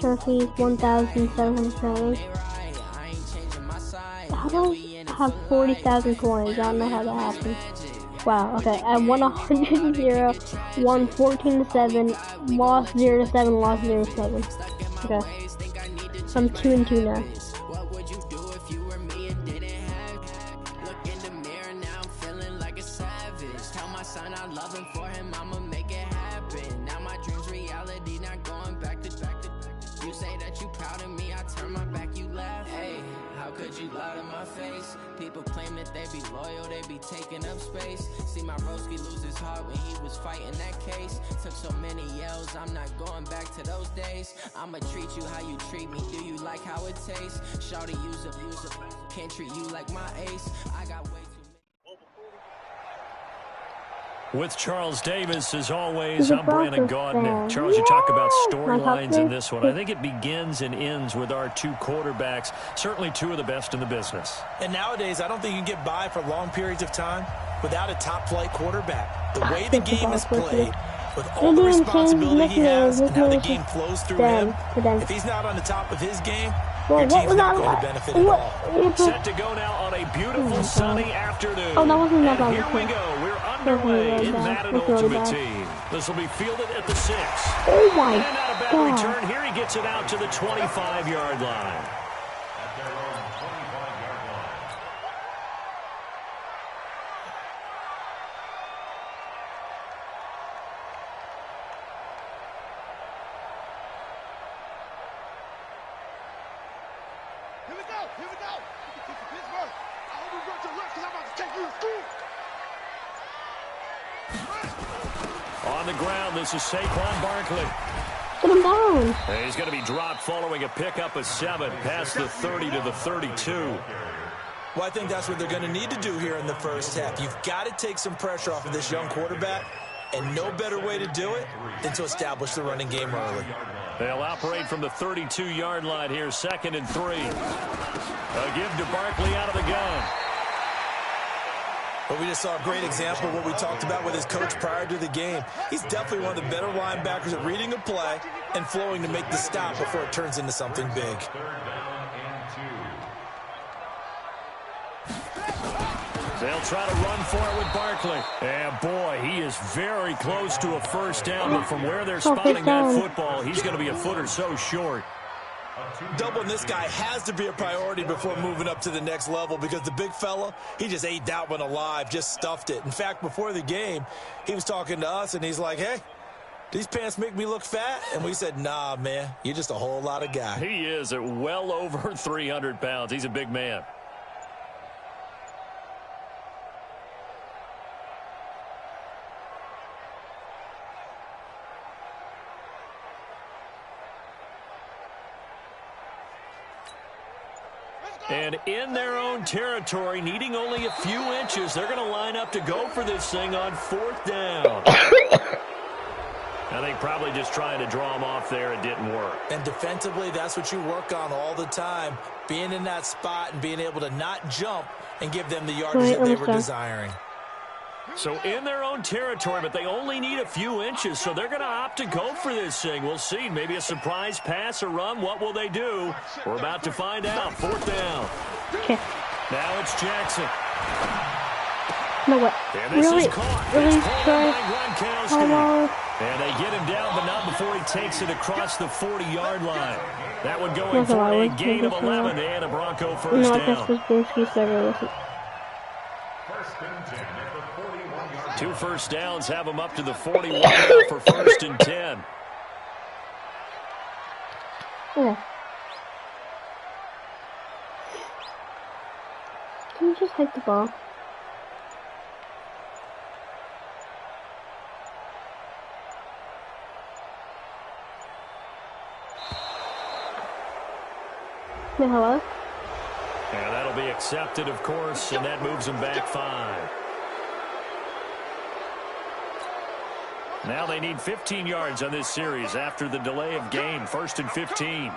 trophies, 1,700. How do I have 40,000 coins? I don't know how that happened. Wow, okay. I won 100 to 0, won 14 to 7, lost 0 to 7, lost 0 to 7. Okay. So I'm 2 and 2 now. People claim that they be loyal, they be taking up space. See my broski lose his heart when he was fighting that case. Took so many yells, I'm not going back to those days. I'ma treat you how you treat me, do you like how it tastes? Shawty use up, can't treat you like my ace. I got way too With Charles Davis, as always, I'm Brandon Gaudin. Charles, you talk about storylines in this one. I think it begins and ends with our two quarterbacks, certainly two of the best in the business. And nowadays, I don't think you can get by for long periods of time without a top-flight quarterback. The way the game is played, with all the responsibility he has and how the game flows through him, if he's not on the top of his game, your team's not going to benefit at all. Set to go now on a beautiful sunny afternoon. Oh, that wasn't that and here we go. We're underway in Madden Ultimate Team. This will be fielded at the 6. Oh my and not a bad return. Here he gets it out to the 25-yard line. Here we go. Pittsburgh. I hope you got your left because I'm about to take you to school. On the ground, this is Saquon Barkley. Put him down. He's going to be dropped following a pickup of 7 past the 30 to the 32. Well, I think that's what they're going to need to do here in the first half. You've got to take some pressure off of this young quarterback, and no better way to do it than to establish the running game early. They'll operate from the 32-yard line here, 2nd and 3. A give to Barkley out of the gun. But we just saw a great example of what we talked about with his coach prior to the game. He's definitely one of the better linebackers at reading a play and flowing to make the stop before it turns into something big. They'll try to run for it with Barkley. And, boy, he is very close to a first down. But from where they're spotting that football, he's going to be a foot or so short. Doubling this guy has to be a priority before moving up to the next level because the big fella, he just ate that one alive, just stuffed it. In fact, before the game, he was talking to us, and he's like, hey, these pants make me look fat? And we said, nah, man, you're just a whole lot of guy. He is at well over 300 pounds. He's a big man. And in their own territory, needing only a few inches, they're going to line up to go for this thing on 4th down. I think probably just trying to draw him off there. It didn't work. And defensively, that's what you work on all the time, being in that spot and being able to not jump and give them the yardage that they were desiring. So in their own territory, but they only need a few inches, so they're going to opt to go for this thing. We'll see. Maybe a surprise pass or run. What will they do? We're about to find out. 4th down. Okay. Now it's Jackson. No way. And this Really? is caught. Really? It's caught by Gronkowski. Hello? And they get him down, but not before he takes it across the 40-yard line. That one going for a gain of 11 and a Bronco first down. No, this was Binsky, so listen. 2 first downs have them up to the 41 for 1st and 10. Okay. Can you just hit the ball? Hey, hello? And that'll be accepted, of course, and that moves them back 5. Now they need 15 yards on this series after the delay of game. 1st and 15.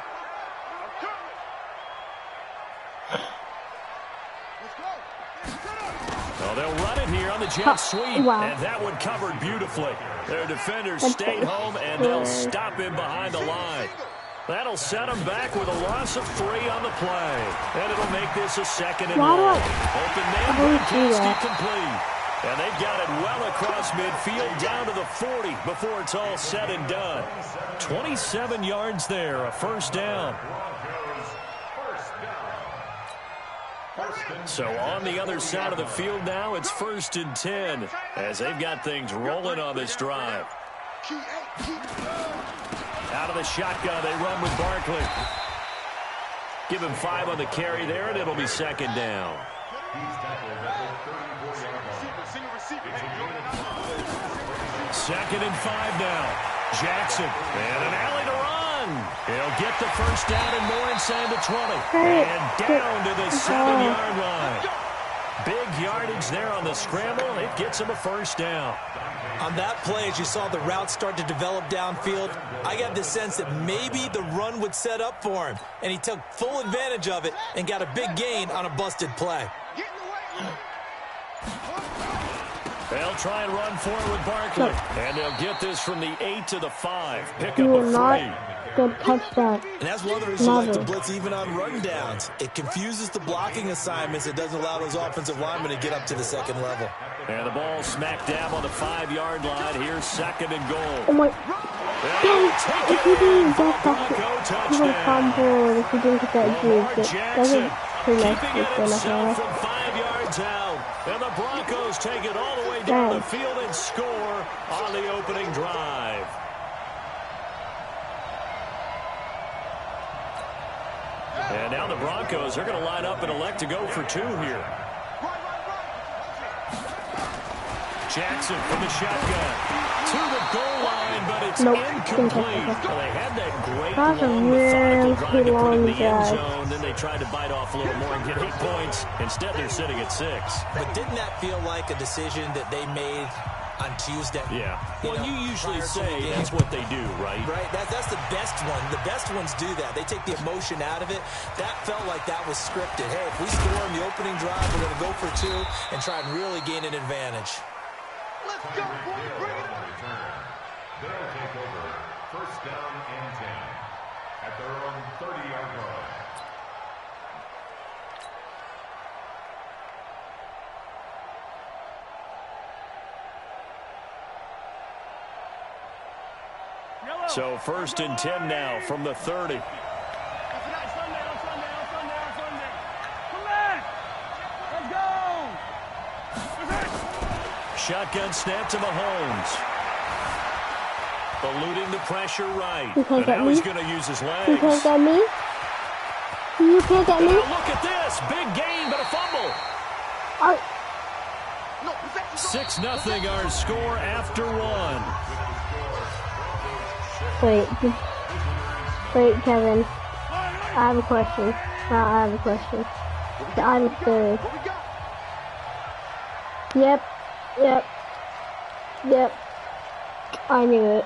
Well, they'll run it here on the jet sweep, wow. and that one covered beautifully. Their defenders stayed home, and they'll stop him behind the line. That'll set them back with a loss of 3 on the play. And it'll make this a 2nd and Why do long. I Open man broadcast complete. And they've got it well across midfield down to the 40 before it's all said and done. 27 yards there, a 1st down. So on the other side of the field now, it's 1st and 10 as they've got things rolling on this drive. Out of the shotgun, they run with Barkley. Give him 5 on the carry there, and it'll be 2nd down. 2nd and 5 now. Jackson, and an alley to run. He'll get the 1st down and more inside the 20. And down to the 7-yard line. Big yardage there on the scramble. It gets him a 1st down. On that play, as you saw the route start to develop downfield, I got the sense that maybe the run would set up for him. And he took full advantage of it and got a big gain on a busted play. They'll try and run for it with Barkley. And they'll get this from the 8 to the 5. Pick You up will a not 3. get touchdown. And that's one of the reasons you like to blitz even on rundowns. It confuses the blocking assignments. It doesn't allow those offensive linemen to get up to the 2nd level. And the ball smack dab on the 5-yard line. Here's 2nd and goal. Oh my. If you didn't get that, you were fumbled. If you didn't get that juice, it doesn't pretty much just from 5 yards out. And the Broncos take it all the way down the field and score on the opening drive. And now the Broncos are going to line up and elect to go for 2 here. Jackson from the shotgun to the goal line, but it's incomplete. Well, they had that great long methodical drive to put in the end zone. Then they tried to bite off a little more and get 8 points. Instead, they're sitting at 6. But didn't that feel like a decision that they made on Tuesday? Yeah. Well, you usually say that's what they do, right? Right. That's the best one. The best ones do that. They take the emotion out of it. That felt like that was scripted. Hey, if we score on the opening drive, we're going to go for 2 and try and really gain an advantage. Let's go, boy. Bring it. They'll take over 1st down and 10 at their own 30-yard line. So 1st and 10 now from the 30. Shotgun snap to Mahomes. Eluding the pressure right. And now he's going to use his legs. You can't get me? You can't get me? Now look at this. Big gain, but a fumble. 6-0 our score after 1. Wait, Kevin. I have a question. I have a question. I'm 3rd. Yep. I knew it.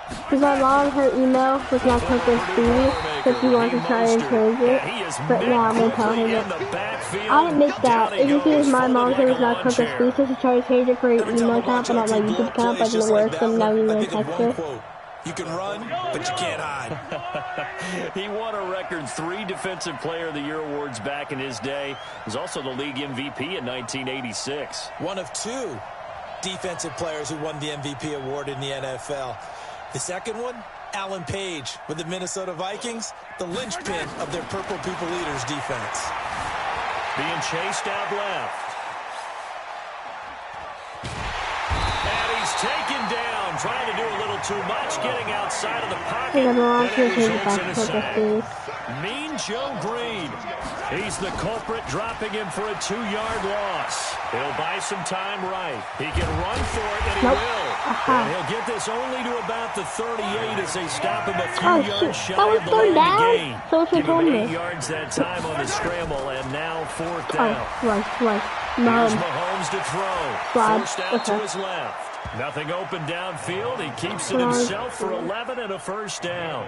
Because my mom, her email was not cooked as speedy, so she wanted to try and change it. But now I'm going to tell her that. I didn't make that. It just means my mom said it was not cooked as speedy, so she tried to change it for her email account, but not my YouTube account, but it didn't work, so now I'm going to text her. You can run, but you can't hide. He won a record 3 Defensive Player of the Year awards back in his day. He was also the league MVP in 1986. One of 2 defensive players who won the MVP award in the NFL. The second one, Alan Page with the Minnesota Vikings, the linchpin of their Purple People Eaters defense. Being chased out left. And he's taken down, trying to do a little too much, getting outside of the pocket. And it results in a sack. Mean Joe Green. He's the culprit, dropping him for a 2-yard loss. He'll buy some time right. He can run for it, and he will. And he'll get this only to about the 38 as they stop him a few yards shy of the line to gain. Give him 8 yards that time on the scramble, and now 4th down. Right. Here's Mahomes to throw. Forced out to his left. Nothing open downfield. He keeps it himself for 11 and a first down.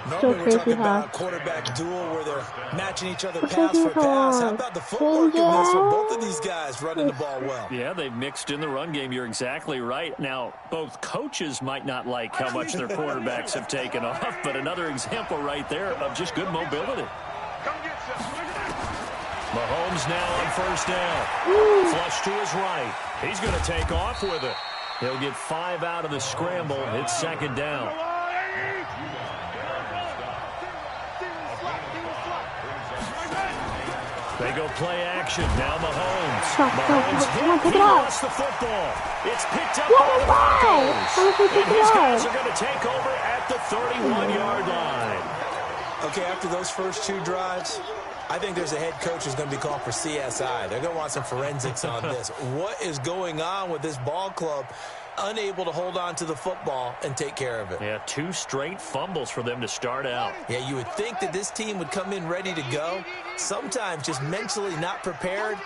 Normally we're talking about a quarterback duel where they're matching each other pass for pass. How about the footwork in this one? Both of these guys running the ball well. Yeah, they've mixed in the run game. You're exactly right. Now, both coaches might not like how much their quarterbacks have taken off, but another example right there of just good mobility. Mahomes now on first down. Flush to his right. He's going to take off with it. He'll get 5 out of the scramble. It's second down. They go play action. Now Mahomes. Mahomes hit. He lost the football. It's picked up by the Broncos. And his guys are going to take over at the 31-yard line. Okay, after those first 2 drives, I think there's a head coach who's going to be called for CSI. They're going to want some forensics on this. What is going on with this ball club? Unable to hold on to the football and take care of it. Yeah, 2 straight fumbles for them to start out. Yeah, you would think that this team would come in ready to go. Sometimes just mentally not prepared,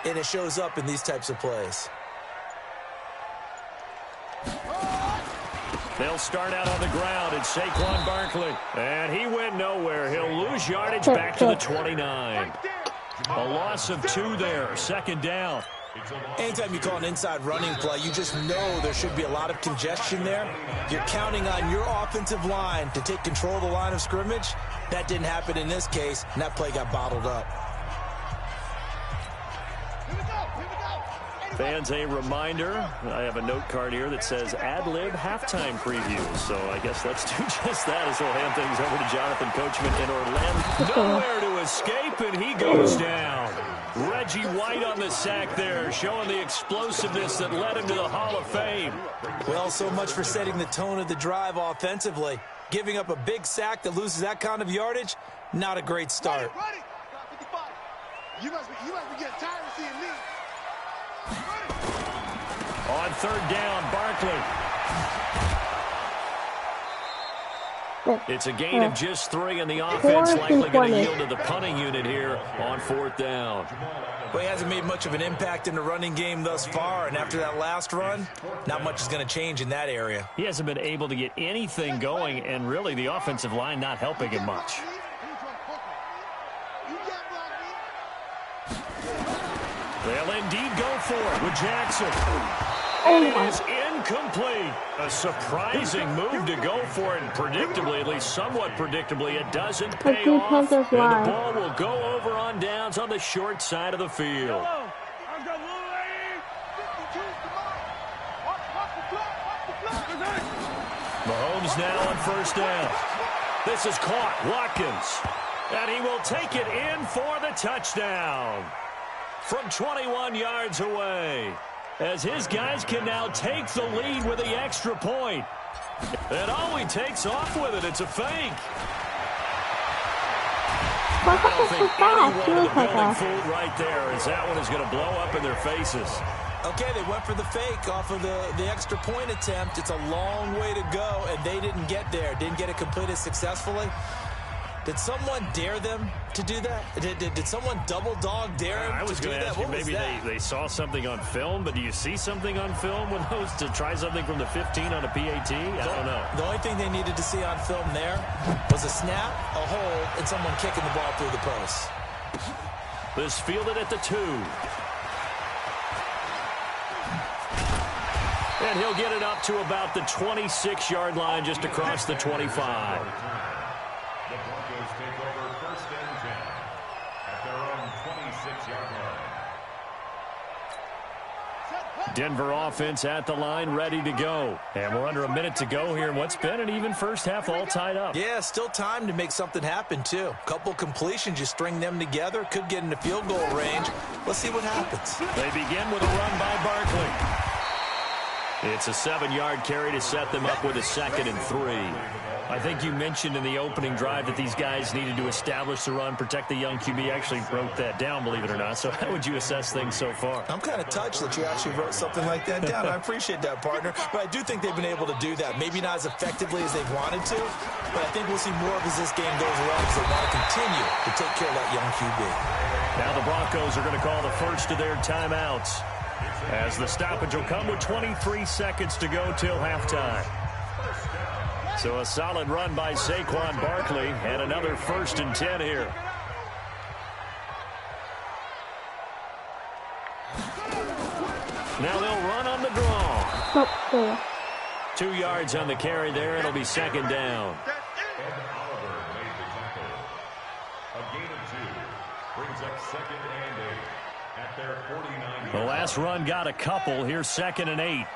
and it shows up in these types of plays. They'll start out on the ground. It's Saquon Barkley. And he went nowhere. He'll lose yardage back to the 29. A loss of 2 there. Second down. Anytime you call an inside running play, you just know there should be a lot of congestion there. You're counting on your offensive line to take control of the line of scrimmage. That didn't happen in this case, and that play got bottled up. Fans, a reminder, I have a note card here that says ad-lib halftime preview. So I guess let's do just that as we'll hand things over to Jonathan Coachman in Orlando. Nowhere to escape, and he goes down. Reggie White on the sack there, showing the explosiveness that led him to the Hall of Fame. Well, so much for setting the tone of the drive offensively. Giving up a big sack that loses that kind of yardage, not a great start. You must be getting tired of seeing me. On third down, Barkley. It's a gain of just 3, and the offense likely going to yield to the punting unit here on fourth down. Well, he hasn't made much of an impact in the running game thus far, and after that last run, not much is going to change in that area. He hasn't been able to get anything going, and really the offensive line not helping him much. They'll indeed go for it with Jackson. And it is incomplete. A surprising move to go for it, and predictably, at least somewhat predictably, it doesn't pay off. And the ball will go over on downs on the short side of the field. Mahomes now on first down. This is caught. Watkins. And he will take it in for the touchdown. From 21 yards away, as his guys can now take the lead with the extra point. And all he takes off with it, it's a fake. I don't think anyone in the building fooled right there, as that one is going to blow up in their faces. Okay, they went for the fake off of the extra point attempt. It's a long way to go, and they didn't get there. Didn't get it completed successfully. Did someone dare them to do that? Did someone double dog dare them I was going to ask you, maybe they saw something on film, but do you see something on film with those to try something from the 15 on a PAT? I don't know. The only thing they needed to see on film there was a snap, a hold, and someone kicking the ball through the post. This fielded at the 2. And he'll get it up to about the 26-yard line, just across the 25. The Broncos take over first and 10 at their own 26-yard line. Denver offense at the line, ready to go. And we're under a minute to go here in what's been an even first half, all tied up. Yeah, still time to make something happen, too. Couple completions, you string them together, could get into field goal range. Let's see what happens. They begin with a run by Barkley. It's a 7-yard carry to set them up with a 2nd and 3. I think you mentioned in the opening drive that these guys needed to establish the run, protect the young QB. Actually wrote that down, believe it or not. So how would you assess things so far? I'm kind of touched that you actually wrote something like that down. I appreciate that, partner. But I do think they've been able to do that. Maybe not as effectively as they've wanted to, but I think we'll see more of as this game goes along because they want to continue to take care of that young QB. Now the Broncos are going to call the first of their timeouts. As the stoppage will come with 23 seconds to go till halftime. So a solid run by Saquon Barkley and another 1st and 10 here. Now they'll run on the draw. 2 yards on the carry there. It'll be 2nd down. Ed Oliver made the tackle. A gain of 2 brings up 2nd and 8 at their 49. The last run got a couple. Here's 2nd and 8.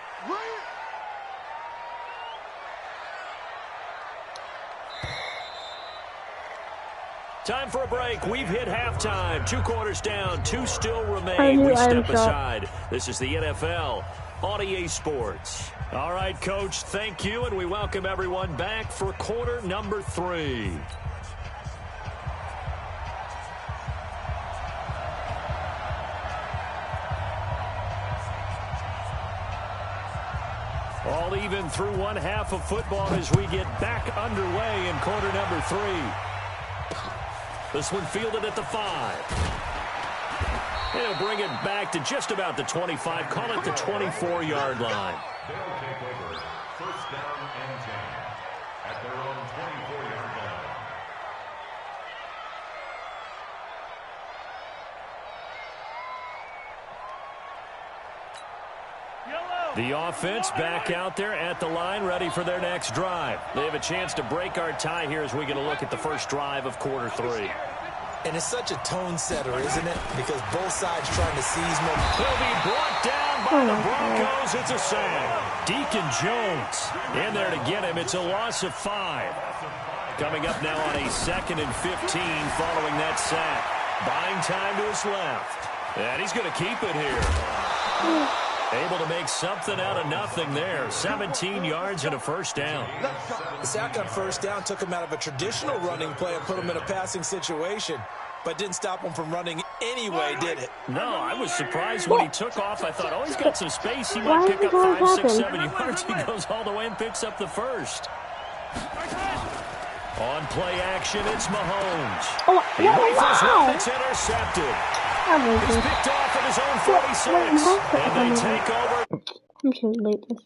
Time for a break. We've hit halftime. 2 quarters down. 2 still remain. We step aside. This is the NFL on EA Sports. All right, Coach, thank you, and we welcome everyone back for quarter number 3. All even through one half of football as we get back underway in quarter number 3. This one fielded at the 5. He'll bring it back to just about the 25. Call it the 24-yard line. They'll take over 1st down and 10 at their own 24-yard line. The offense back out there at the line, ready for their next drive. They have a chance to break our tie here as we get a look at the first drive of quarter 3. And it's such a tone setter, isn't it? Because both sides trying to seize momentum. Will be brought down by the Broncos. It's a sack. Deacon Jones in there to get him. It's a loss of 5. Coming up now on a 2nd and 15 following that sack. Buying time to his left. And he's going to keep it here. Able to make something out of nothing there. 17 yards and a 1st down. The sack on 1st down took him out of a traditional running play and put him in a passing situation, but didn't stop him from running anyway, did it? No, I was surprised when he took off. I thought, oh, he's got some space. He might pick up 5, 6, 7 yards. He goes all the way and picks up the 1st. On play action, it's Mahomes. Oh, wow. It's intercepted. He's picked off at his own 46. And they take over. I'm just gonna delete this.